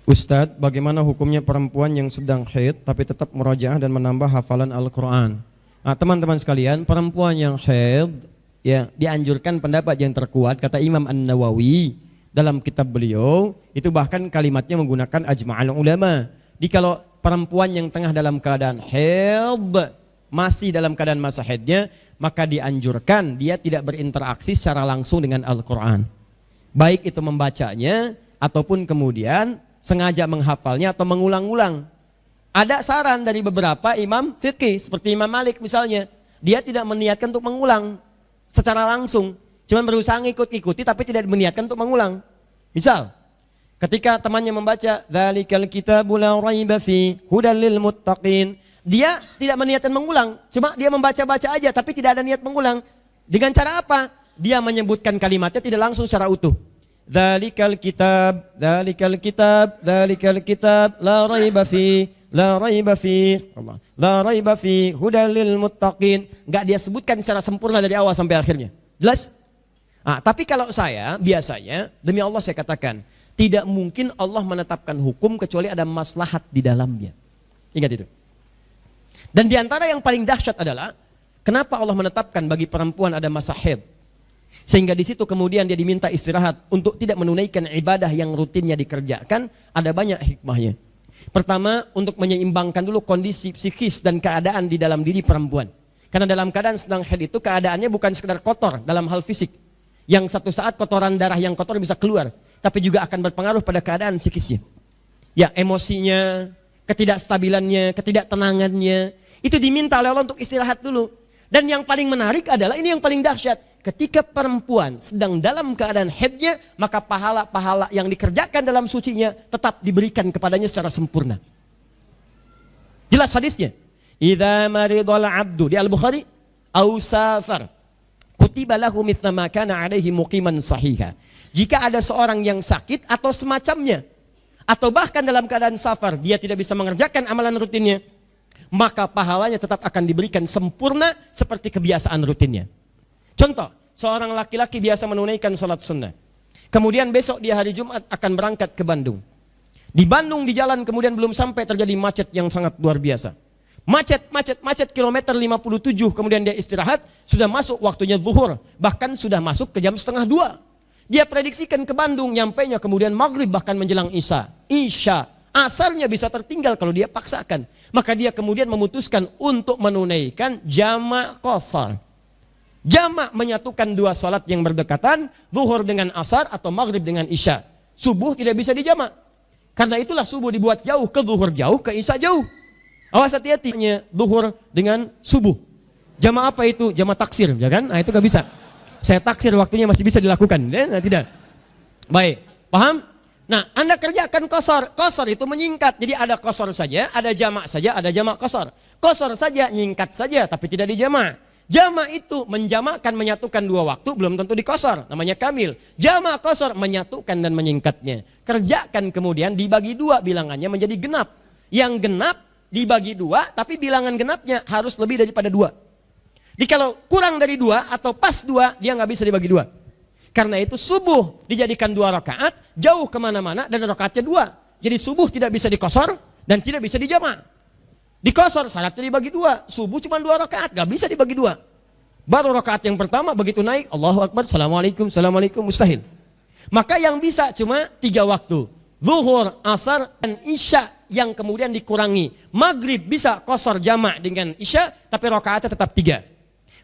Ustadz, bagaimana hukumnya perempuan yang sedang haid tapi tetap murojaah dan menambah hafalan Al-Quran? Nah, teman-teman sekalian, perempuan yang haid ya dianjurkan pendapat yang terkuat kata Imam An-Nawawi dalam kitab beliau itu, bahkan kalimatnya menggunakan ajma'al ulama. Jadi kalau perempuan yang tengah dalam keadaan haid, masih dalam keadaan masa haidnya, maka dianjurkan dia tidak berinteraksi secara langsung dengan Al-Quran, baik itu membacanya ataupun kemudian sengaja menghafalnya atau mengulang-ulang. Ada saran dari beberapa imam fikih seperti Imam Malik misalnya, dia tidak meniatkan untuk mengulang secara langsung, cuma berusaha ngikut-ikuti tapi tidak meniatkan untuk mengulang. Misal, ketika temannya membaca dzalikal kitabu la raiba fi hudal lil muttaqin, dia tidak meniatkan mengulang, cuma dia membaca-baca aja tapi tidak ada niat mengulang. Dengan cara apa? Dia menyebutkan kalimatnya tidak langsung secara utuh. Dzalikal kitab, dzalikal kitab, dzalikal kitab, la raiba fi, la raiba fi, la raiba fi hudal lil muttaqin. Enggak dia sebutkan secara sempurna dari awal sampai akhirnya. Jelas? Ah, tapi kalau saya biasanya, demi Allah saya katakan, tidak mungkin Allah menetapkan hukum kecuali ada maslahat di dalamnya. Ingat itu. Dan di antara yang paling dahsyat adalah kenapa Allah menetapkan bagi perempuan ada masa haid, sehingga di situ kemudian dia diminta istirahat untuk tidak menunaikan ibadah yang rutinnya dikerjakan. Ada banyak hikmahnya. Pertama, untuk menyeimbangkan dulu kondisi psikis dan keadaan di dalam diri perempuan. Karena dalam keadaan sedang haid itu keadaannya bukan sekedar kotor dalam hal fisik, yang satu saat kotoran darah yang kotor bisa keluar, tapi juga akan berpengaruh pada keadaan psikisnya. Ya, emosinya, ketidakstabilannya, ketidaktenangannya, itu diminta oleh Allah untuk istirahat dulu. Dan yang paling menarik adalah ini yang paling dahsyat. Ketika perempuan sedang dalam keadaan haidnya, maka pahala-pahala yang dikerjakan dalam sucinya tetap diberikan kepadanya secara sempurna. Jelas hadisnya. Idza maridul abdu di Al-Bukhari au safar kutiba lahu mithla ma kana alaihi muqiman sahiha. Jika ada seorang yang sakit atau semacamnya, atau bahkan dalam keadaan safar dia tidak bisa mengerjakan amalan rutinnya, maka pahalanya tetap akan diberikan sempurna seperti kebiasaan rutinnya. Contoh, seorang laki-laki biasa menunaikan sholat sunnah, kemudian besok di hari Jumat akan berangkat ke Bandung. Di Bandung di jalan kemudian belum sampai terjadi macet yang sangat luar biasa. Macet kilometer 57, kemudian dia istirahat, sudah masuk waktunya zuhur, bahkan sudah masuk ke jam 1:30. Dia prediksikan ke Bandung, nyampainya kemudian maghrib bahkan menjelang isya. Asarnya bisa tertinggal kalau dia paksakan. Maka dia kemudian memutuskan untuk menunaikan jamak qashar. Jamak menyatukan dua salat yang berdekatan, zuhur dengan asar atau maghrib dengan isya. Subuh tidak bisa dijamak. Karena itulah subuh dibuat jauh, ke zuhur jauh, ke isya jauh. Awas hati-hati, zuhur dengan subuh. Jamak apa itu? Jamak taksir, ya kan? Nah itu gak bisa. Saya taksir waktunya masih bisa dilakukan. Nah, tidak. Baik, paham? Nah, Anda kerjakan qashar. Qashar itu menyingkat. Jadi ada qashar saja, ada jamak saja, ada jamak qashar. Qashar saja, nyingkat saja, tapi tidak dijamak. Jamak itu menjamakkan, menyatukan dua waktu, belum tentu di qashar, namanya kamil. Jamak qashar menyatukan dan menyingkatnya. Kerjakan kemudian dibagi dua, bilangannya menjadi genap. Yang genap dibagi dua, tapi bilangan genapnya harus lebih daripada dua. Jadi kalau kurang dari dua atau pas dua, dia nggak bisa dibagi dua. Karena itu subuh dijadikan 2 rakaat, jauh kemana-mana dan rakaatnya 2. Jadi subuh tidak bisa di qashar dan tidak bisa dijamak. Di qashar syaratnya dibagi 2, subuh cuma 2 rakaat, gak bisa dibagi 2. Baru rakaat yang pertama begitu naik, Allahu Akbar, Assalamualaikum, Assalamualaikum, mustahil. Maka yang bisa cuma 3 waktu, zuhur, asar, dan isya yang kemudian dikurangi. Maghrib bisa qashar jamak dengan isya, tapi rakaatnya tetap 3.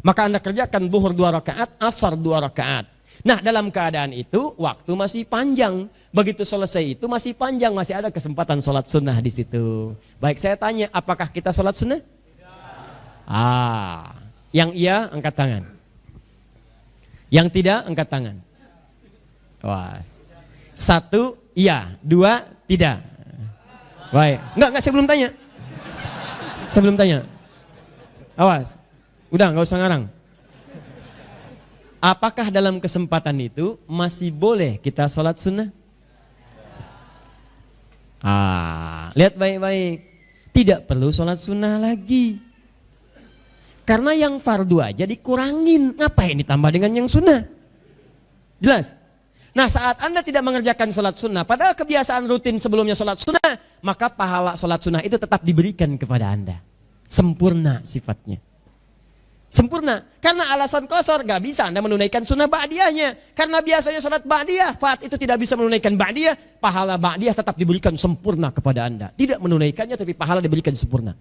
Maka Anda kerjakan zuhur 2 rakaat, asar 2 rakaat. Nah dalam keadaan itu waktu masih panjang, begitu selesai itu masih panjang, masih ada kesempatan sholat sunnah di situ. Baik, saya tanya, apakah kita sholat sunnah? Yang iya angkat tangan, yang tidak angkat tangan. Wah, 1 iya, 2 tidak. Baik, enggak saya belum tanya. Saya belum tanya. Awas, udah nggak usah ngarang. Apakah dalam kesempatan itu masih boleh kita sholat sunnah? Lihat baik-baik. Tidak perlu sholat sunnah lagi. Karena yang fardu aja dikurangin. Ngapain ditambah dengan yang sunnah? Jelas? Nah, saat Anda tidak mengerjakan sholat sunnah, padahal kebiasaan rutin sebelumnya sholat sunnah, maka pahala sholat sunnah itu tetap diberikan kepada Anda. Sempurna sifatnya. Sempurna. Karena alasan kosor, gak bisa Anda menunaikan sunnah ba'diyahnya. Karena biasanya sholat ba'diyah, saat itu tidak bisa menunaikan ba'diyah, pahala ba'diyah tetap diberikan sempurna kepada Anda. Tidak menunaikannya, tapi pahala diberikan sempurna.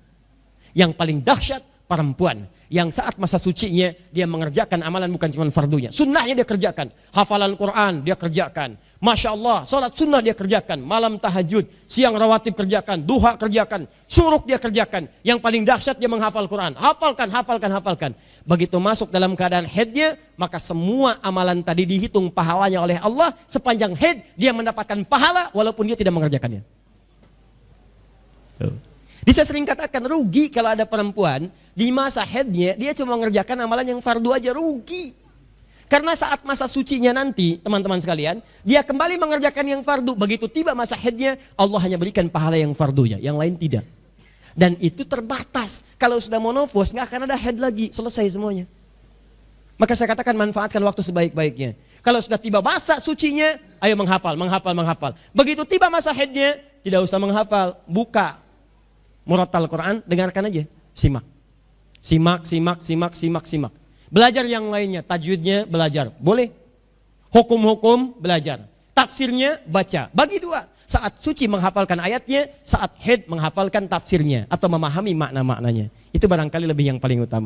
Yang paling dahsyat, perempuan yang saat masa sucinya dia mengerjakan amalan bukan cuma fardunya, sunnahnya dia kerjakan, hafalan Quran dia kerjakan, Masya Allah, sholat sunnah dia kerjakan, malam tahajud, siang rawatib kerjakan, duha kerjakan, syuruk dia kerjakan. Yang paling dahsyat dia menghafal Quran, hafalkan. Begitu masuk dalam keadaan haidnya, maka semua amalan tadi dihitung pahalanya oleh Allah. Sepanjang haid dia mendapatkan pahala walaupun dia tidak mengerjakannya. Saya sering katakan rugi kalau ada perempuan di masa haidnya dia cuma mengerjakan amalan yang fardu aja, rugi. Karena saat masa sucinya nanti, teman-teman sekalian, dia kembali mengerjakan yang fardu. Begitu tiba masa haidnya, Allah hanya berikan pahala yang fardunya, yang lain tidak. Dan itu terbatas. Kalau sudah monofos, nggak akan ada haid lagi, selesai semuanya. Maka saya katakan manfaatkan waktu sebaik-baiknya. Kalau sudah tiba masa sucinya, ayo menghafal. Begitu tiba masa haidnya, tidak usah menghafal, buka murattal Quran, dengarkan aja, simak. Belajar yang lainnya, tajwidnya belajar, boleh. Hukum-hukum belajar, tafsirnya baca. Bagi dua, saat suci menghafalkan ayatnya, saat haid menghafalkan tafsirnya atau memahami makna-maknanya. Itu barangkali lebih yang paling utama.